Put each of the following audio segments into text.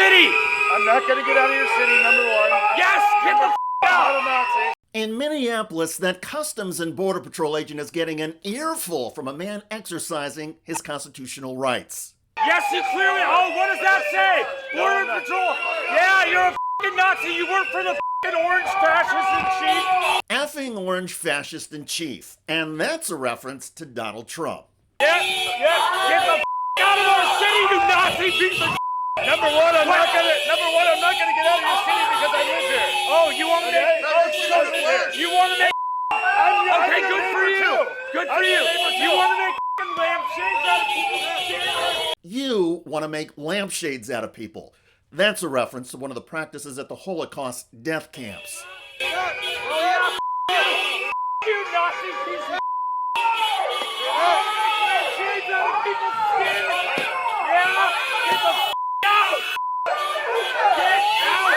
city! I'm not going to get out of your city, number one. Yes, get the out! I'm not a Nazi. In Minneapolis, that Customs and Border Patrol agent is getting an earful from a man exercising his constitutional rights. Yes, you clearly. Oh, what does that say? Border Patrol. Yeah, you're a f***ing Nazi. You work for the f***ing orange fascist in chief. Effing orange fascist in chief. And that's a reference to Donald Trump. Yeah, get the f*** out of our city, you Nazi piece of Number one, I'm not gonna get out of your city because I live here. Oh, you want to make... You want to make... Okay, good for you. Good for you. You want to make lampshades out of people's... You want to make lampshades out of people. That's a reference to one of the practices at the Holocaust death camps. You Nazi piece of... Lampshades out of people's skin. Yeah, get the f*** out. Get out.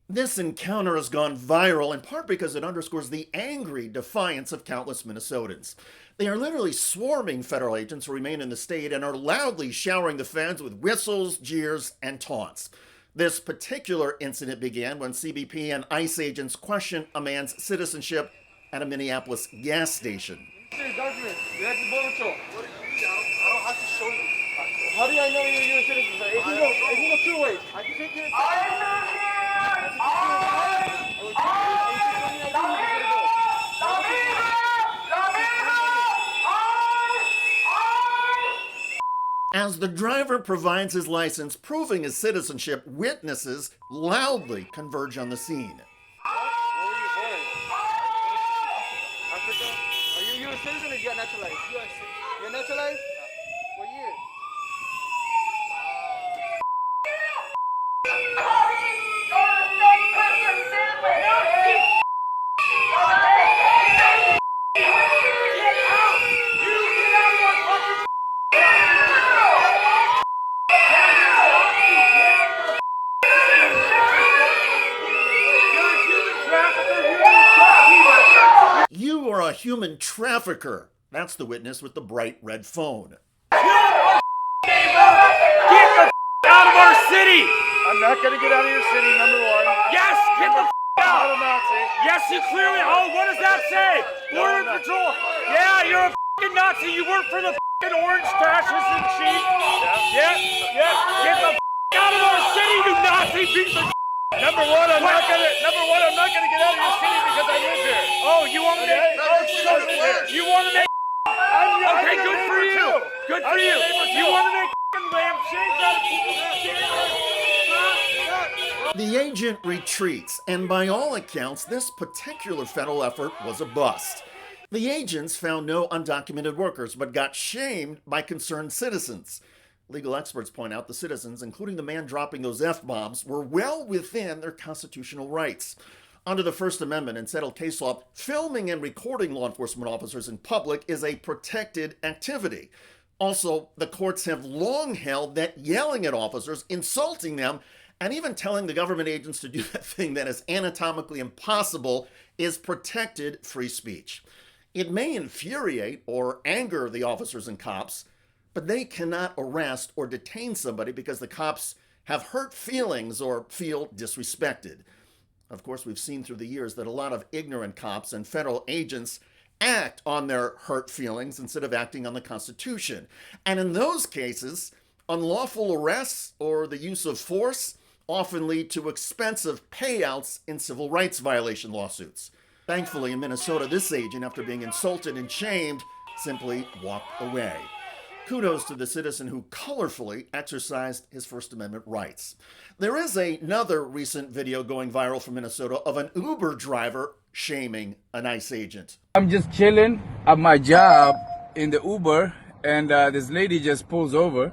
This encounter has gone viral in part because it underscores the angry defiance of countless Minnesotans. They are literally swarming federal agents who remain in the state and are loudly showering the feds with whistles, jeers, and taunts. This particular incident began when CBP and ICE agents questioned a man's citizenship at a Minneapolis gas station. How do I know you're a U.S. citizen? It can go two ways. I can take your... As the driver provides his license proving his citizenship, witnesses loudly converge on the scene. Where were you born? Africa? Are you a U.S. citizen or you got naturalized? U.S. citizen. You're naturalized? What year? You are a human trafficker. That's the witness with the bright red phone. Get the out of our city! I'm not going to get out of your city, number one. Yes, get the I'm not a out! Nazi. Yes, you clearly. Oh, what does that say? Border Patrol. Yeah, you're a f***ing Nazi. You work for the f***ing orange fascist in chief. Yeah. Get the out of our city, you Nazi piece of... Number one, I'm not gonna get out of your city because I live here. Oh, you want to make... You want to make... Okay, good for you. Good for you. You want to make lampshades out of people's skin? The agent retreats, and by all accounts, this particular federal effort was a bust. The agents found no undocumented workers, but got shamed by concerned citizens. Legal experts point out the citizens, including the man dropping those F-bombs, were well within their constitutional rights. Under the First Amendment and settled case law, filming and recording law enforcement officers in public is a protected activity. Also, the courts have long held that yelling at officers, insulting them, and even telling the government agents to do that thing that is anatomically impossible is protected free speech. It may infuriate or anger the officers and cops, but they cannot arrest or detain somebody because the cops have hurt feelings or feel disrespected. Of course, we've seen through the years that a lot of ignorant cops and federal agents act on their hurt feelings instead of acting on the Constitution. And in those cases, unlawful arrests or the use of force often lead to expensive payouts in civil rights violation lawsuits. Thankfully, in Minnesota, this agent, after being insulted and shamed, simply walked away. Kudos to the citizen who colorfully exercised his First Amendment rights. There is another recent video going viral from Minnesota of an Uber driver shaming an ICE agent. I'm just chilling at my job in the Uber, and this lady just pulls over,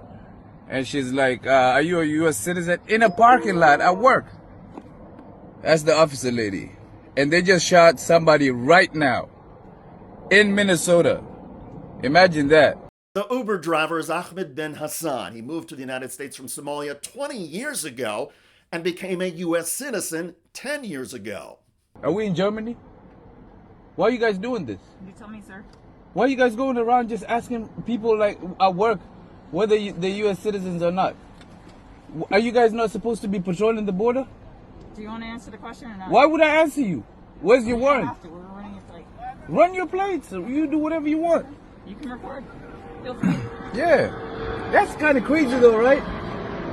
and she's like, are you a U.S. citizen? In a parking lot at work. That's the officer lady. And they just shot somebody right now in Minnesota. Imagine that. The Uber driver is Ahmed Ben Hassan. He moved to the United States from Somalia 20 years ago and became a U.S. citizen 10 years ago. Are we in Germany? Why are you guys doing this? You tell me, sir. Why are you guys going around just asking people like at work whether they're U.S. citizens or not? Are you guys not supposed to be patrolling the border? Do you want to answer the question or not? Why would I answer you? Where's your You don't warrant? have to. We're running a flight. Run your plates. You do whatever you want. You can record. Feel free. Yeah. That's kind of crazy though, right?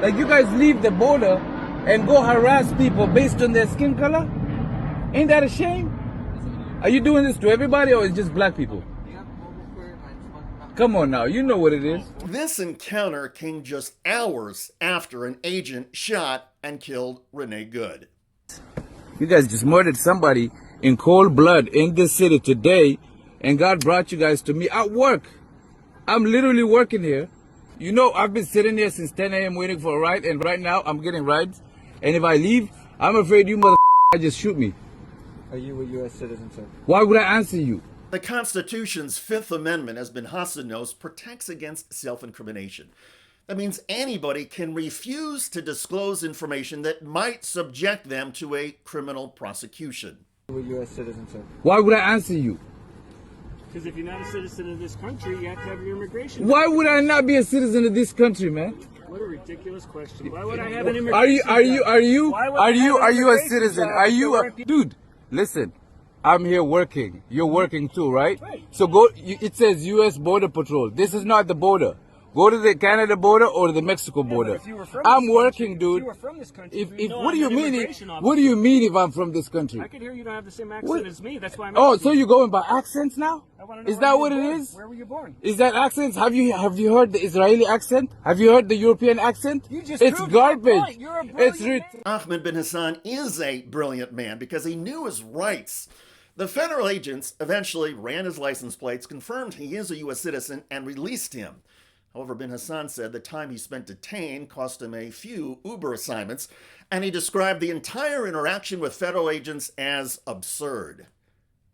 Like you guys leave the border and go harass people based on their skin color? Ain't that a shame? Are you doing this to everybody or it's just black people? Come on now, you know what it is. This encounter came just hours after an agent shot and killed Renee Good. You guys just murdered somebody in cold blood in this city today, and God brought you guys to me at work. I'm literally working here. You know, I've been sitting here since 10 a.m. waiting for a ride, and right now I'm getting rides. And if I leave, I'm afraid you motherfuckers just shoot me. Are you a U.S. citizen, sir? Why would I answer you? The Constitution's Fifth Amendment, as Ben Hassan knows, protects against self-incrimination. That means anybody can refuse to disclose information that might subject them to a criminal prosecution. Are you a U.S. citizen, sir? Why would I answer you? Because if you're not a citizen of this country, you have to have your immigration. Why would I not be a citizen of this country, man? What a ridiculous question. Why would I have an immigration? Are you a immigration citizen? job Are you to a work? dude? Listen, I'm here working. You're working too, right? Right. So go. It says U.S. Border Patrol. This is not the border. Go to the Canada border or the Mexico border. If you were from I'm this working, country, dude. If you were from this country, If you know what do I'm you an mean? immigration What officer. do you mean if I'm from this country? I can hear you don't have the same accent What? as me. That's why I'm Oh, asking so you. you're going by accents now? I wanna know Is where that you what were it born. is? Where were you born? Is that accents? Have you heard the Israeli accent? Have you heard the European accent? You just It's proved my garbage. point. You're a It's brilliant man. Ahmed bin Hassan is a brilliant man because he knew his rights. The federal agents eventually ran his license plates, confirmed he is a U.S. citizen, and released him. However, bin Hassan said the time he spent detained cost him a few Uber assignments, and he described the entire interaction with federal agents as absurd.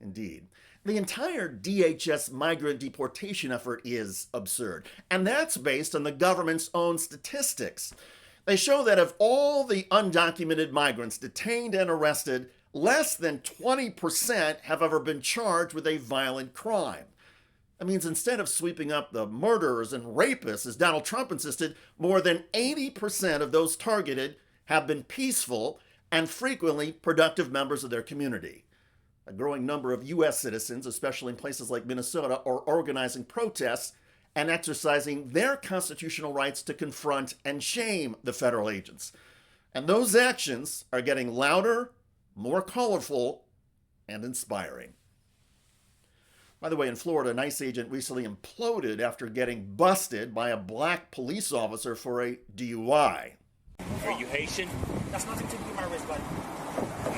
Indeed. The entire DHS migrant deportation effort is absurd, and that's based on the government's own statistics. They show that of all the undocumented migrants detained and arrested, less than 20% have ever been charged with a violent crime. That means instead of sweeping up the murderers and rapists, as Donald Trump insisted, more than 80% of those targeted have been peaceful and frequently productive members of their community. A growing number of U.S. citizens, especially in places like Minnesota, are organizing protests and exercising their constitutional rights to confront and shame the federal agents. And those actions are getting louder, more colorful, and inspiring. By the way, in Florida, an ICE agent recently imploded after getting busted by a black police officer for a DUI. Are you Haitian? That's nothing to do with my race, buddy.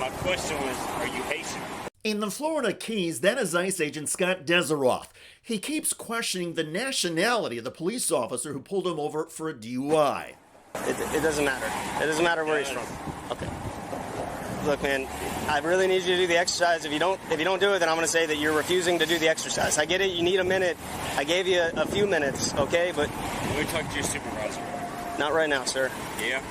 My question was, are you Haitian? In the Florida Keys, that is ICE agent Scott Deseroff. He keeps questioning the nationality of the police officer who pulled him over for a DUI. It doesn't matter. It doesn't matter where he's from. Okay. Look, man, I really need you to do the exercise. If you don't do it, then I'm going to say that you're refusing to do the exercise. I get it. You need a minute. I gave you a few minutes, okay? But Let me talk to your supervisor. not right now, sir. Yeah?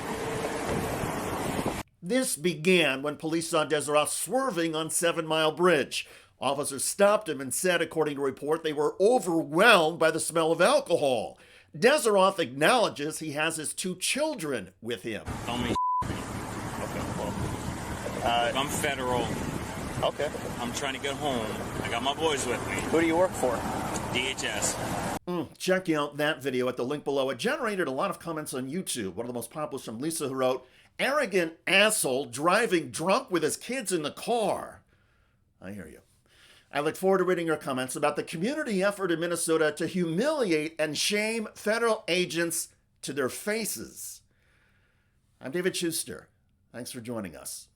This began when police saw Deseroff swerving on 7 Mile Bridge. Officers stopped him and said, according to a report, they were overwhelmed by the smell of alcohol. Deseroff acknowledges he has his 2 children with him. Tell me. Okay, well. I'm federal. Okay. I'm trying to get home. I got my boys with me. Who do you work for? DHS. Check out that video at the link below. It generated a lot of comments on YouTube. One of the most popular is from Lisa, who wrote, "Arrogant asshole driving drunk with his kids in the car." I hear you. I look forward to reading your comments about the community effort in Minnesota to humiliate and shame federal agents to their faces. I'm David Shuster. Thanks for joining us.